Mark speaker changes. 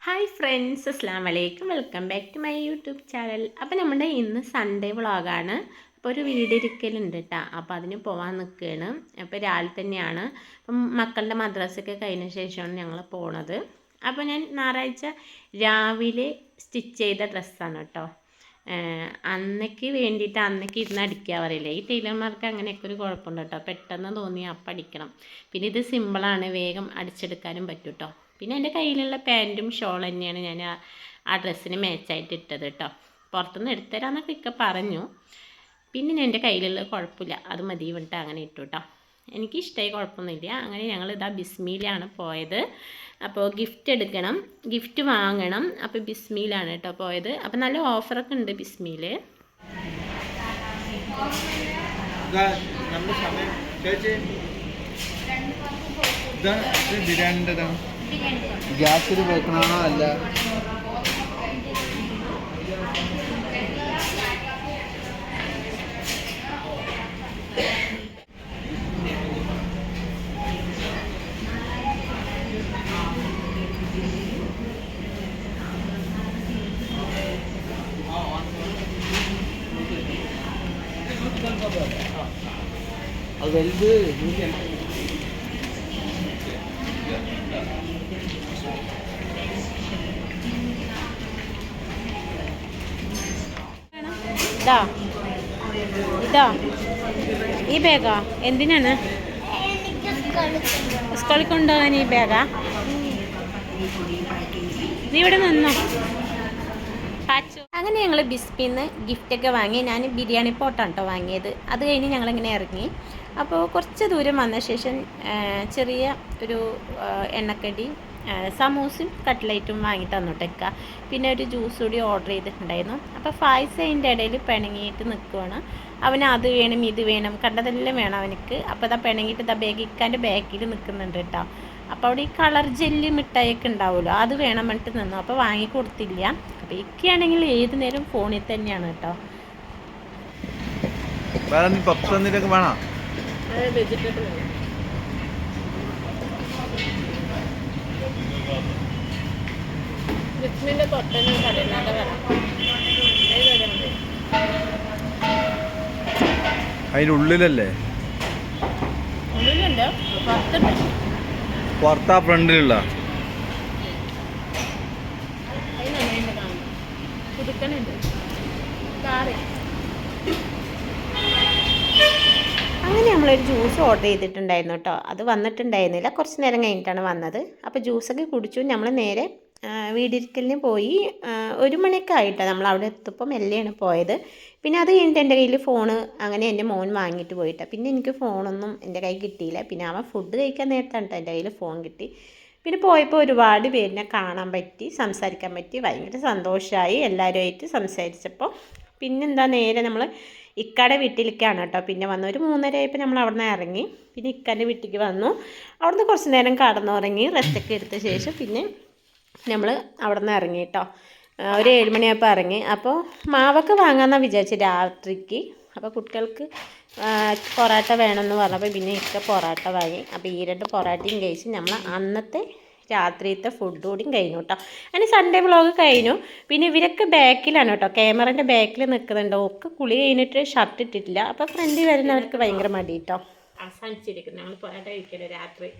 Speaker 1: Hi friends, അസ്സലാമു അലൈക്കും. Welcome back to my YouTube channel. അപ്പോൾ നമ്മുടെ ഇന്ന് സൺഡേ വ്ളോഗാണ്. അപ്പോൾ ഒരു വീടിരിക്കലുണ്ട് കേട്ടോ. അപ്പോൾ അതിന് പോകാൻ നിൽക്കുകയാണ്. അപ്പോൾ രാവിലെ തന്നെയാണ്. അപ്പം മക്കളുടെ മദ്രസയൊക്കെ കഴിഞ്ഞ ശേഷമാണ് ഞങ്ങൾ പോണത്. അപ്പോൾ ഞാൻ ഞായറാഴ്ച രാവിലെ സ്റ്റിച്ച് ചെയ്ത ഡ്രസ്സാണ് കേട്ടോ. അന്നേക്ക് വേണ്ടിയിട്ട് അന്നേക്ക് ഇരുന്ന് അടിക്കുക പറയില്ലേ, ഈ ടൈലർമാർക്ക് അങ്ങനെയൊക്കെ ഒരു കുഴപ്പമുണ്ട് കേട്ടോ. പെട്ടെന്ന് തോന്നി അപ്പം അടിക്കണം. പിന്നെ ഇത് സിമ്പിളാണ്, വേഗം അടിച്ചെടുക്കാനും പറ്റും കേട്ടോ. പിന്നെ എൻ്റെ കയ്യിലുള്ള പാൻറ്റും ഷോൾ തന്നെയാണ് ഞാൻ ആ ഡ്രസ്സിന് മാച്ചായിട്ട് ഇട്ടത് കേട്ടോ. പുറത്തുനിന്ന് എടുത്തരാന്നൊക്കെ ഒക്കെ പറഞ്ഞു. പിന്നെ ഞാൻ എൻ്റെ കയ്യിലുള്ള കുഴപ്പമില്ല, അത് മതി വിട്ട് അങ്ങനെ ഇട്ടു കേട്ടോ. എനിക്കിഷ്ടമായി, കുഴപ്പമൊന്നുമില്ല. അങ്ങനെ ഞങ്ങൾ ഇതാ ബിസ്മിയിലാണ് പോയത്. അപ്പോൾ ഗിഫ്റ്റ് എടുക്കണം, ഗിഫ്റ്റ് വാങ്ങണം. അപ്പോൾ ബിസ്മിയിലാണ് കേട്ടോ പോയത്. അപ്പോൾ നല്ല ഓഫറൊക്കെ ഉണ്ട് ബിസ്മിയിൽ.
Speaker 2: ഗ്യാസിൽ വെക്കണോ അല്ല അത് വലുത്
Speaker 1: ഇതാ ഈ ബാഗാ എന്തിനാണ്? സ്കൂളിൽ കൊണ്ടുപോകാൻ ഈ ബാഗാ? നീ ഇവിടെ നിന്നോ. അങ്ങനെ ഞങ്ങൾ ബിസ്മിന്ന് ഗിഫ്റ്റൊക്കെ വാങ്ങി. ഞാൻ ബിരിയാണി പോട്ടാണ് കേട്ടോ വാങ്ങിയത്. അത് കഴിഞ്ഞ് ഞങ്ങളിങ്ങനെ ഇറങ്ങി. അപ്പോൾ കുറച്ച് ദൂരം വന്ന ശേഷം ചെറിയ ഒരു എണ്ണക്കടി, സമൂസയും കട്ട്ലൈറ്റും വാങ്ങി തന്നിട്ടേക്കുക. പിന്നെ ഒരു ജ്യൂസ് കൂടി ഓർഡർ ചെയ്തിട്ടുണ്ടായിരുന്നു. അപ്പോൾ ഫായ്സ് അതിൻ്റെ ഇടയിൽ പിണങ്ങിയിട്ട് നിൽക്കുവാണ്. അവന് അത് വേണം ഇത് വേണം കണ്ടതെല്ലാം വേണം അവനക്ക്. അപ്പോൾ ഇതാ പിണങ്ങിയിട്ട് ഇതാ ഇക്കാൻ്റെ ബാക്കിൽ നിൽക്കുന്നുണ്ട് കേട്ടോ. അപ്പോൾ അവിടെ ഈ കളർ ജെല്ലി മിഠായിയൊക്കെ ഉണ്ടാവുമല്ലോ, അത് വേണം പറഞ്ഞിട്ട് നിന്നു. അപ്പോൾ വാങ്ങിക്കൊടുത്തില്ല. അപ്പോൾ ഇക്കയാണെങ്കിൽ ഏത് നേരം ഫോണിൽ തന്നെയാണ് കേട്ടോ. വെജിറ്റബിൾ ബിസ്മിൻ്റെ തൊട്ടന് കടയിലാണ്ട് വരാം.
Speaker 2: അതിനുള്ളിലല്ലേ?
Speaker 1: ഉള്ളിലുണ്ട്,
Speaker 2: പുറത്താ ഫ്രണ്ടിലുള്ള
Speaker 1: പുതുക്കനുണ്ട് കാറ്. അങ്ങനെ നമ്മളൊരു ജ്യൂസ് ഓർഡർ ചെയ്തിട്ടുണ്ടായിരുന്നു കേട്ടോ. അത് വന്നിട്ടുണ്ടായിരുന്നില്ല, കുറച്ച് നേരം കഴിഞ്ഞിട്ടാണ് വന്നത്. അപ്പോൾ ജ്യൂസൊക്കെ കുടിച്ചു. നമ്മൾ നേരെ വീടിരിക്കലിന് പോയി. 1 മണിയൊക്കെ ആയിട്ടാണ് നമ്മൾ അവിടെ എത്തുമ്പോൾ മെല്ലെയാണ് പോയത്. പിന്നെ അത് കഴിഞ്ഞിട്ട് എൻ്റെ കയ്യിൽ ഫോണ് അങ്ങനെ എൻ്റെ മോൻ വാങ്ങിയിട്ട് പോയിട്ടാണ്. പിന്നെ എനിക്ക് ഫോണൊന്നും എൻ്റെ കയ്യിൽ കിട്ടിയില്ല. പിന്നെ അവൻ ഫുഡ് കഴിക്കാൻ നേരത്താണ് കേട്ടോ എൻ്റെ കയ്യിൽ ഫോൺ കിട്ടി. പിന്നെ പോയപ്പോൾ ഒരുപാട് പേരിനെ കാണാൻ പറ്റി, സംസാരിക്കാൻ പറ്റി. ഭയങ്കര സന്തോഷമായി എല്ലാവരുമായിട്ട് സംസാരിച്ചപ്പോൾ. പിന്നെന്താ നേരെ നമ്മൾ ഇക്കയുടെ വീട്ടിലേക്കാണ് കേട്ടോ പിന്നെ വന്നു. ഒരു 3:30 ആയപ്പോൾ നമ്മൾ അവിടെ നിന്ന് ഇറങ്ങി. പിന്നെ ഇക്കാൻ്റെ വീട്ടിലേക്ക് വന്നു. അവിടുന്ന് കുറച്ച് നേരം കടന്നുറങ്ങി റെസ്റ്റൊക്കെ എടുത്ത ശേഷം പിന്നെ നമ്മൾ അവിടെ നിന്ന് ഇറങ്ങി കേട്ടോ. ഒരു 7 മണിയായപ്പോൾ ഇറങ്ങി. അപ്പോൾ മാവൊക്കെ വാങ്ങാമെന്നാണ് വിചാരിച്ചത് രാത്രിക്ക്. അപ്പോൾ കുട്ടികൾക്ക് പൊറോട്ട വേണമെന്ന് പറഞ്ഞപ്പോൾ പിന്നെ ഇക്ക പൊറോട്ട വാങ്ങി. അപ്പോൾ ഈ 2 പൊറോട്ടയും കഴിച്ച് നമ്മൾ അന്നത്തെ രാത്രിയത്തെ ഫുഡ് കൂടിയും കഴിഞ്ഞു കേട്ടോ. അതിന് സൺഡേ വ്ളോഗ് കഴിഞ്ഞു. പിന്നെ ഇവരൊക്കെ ബാക്കിലാണ് കേട്ടോ, ക്യാമറേൻ്റെ ബാക്കിൽ നിൽക്കുന്നുണ്ട്. ഒക്കെ കുളി കഴിഞ്ഞിട്ട് ഷർട്ട് ഇട്ടിട്ടില്ല. അപ്പോൾ ഫ്രണ്ടിൽ വരുന്നവർക്ക് ഭയങ്കര മടി കേട്ടോ. അവസാനിച്ചിരിക്കുന്നു. നമ്മൾ പൊറോട്ട കഴിക്കല്ലോ രാത്രി.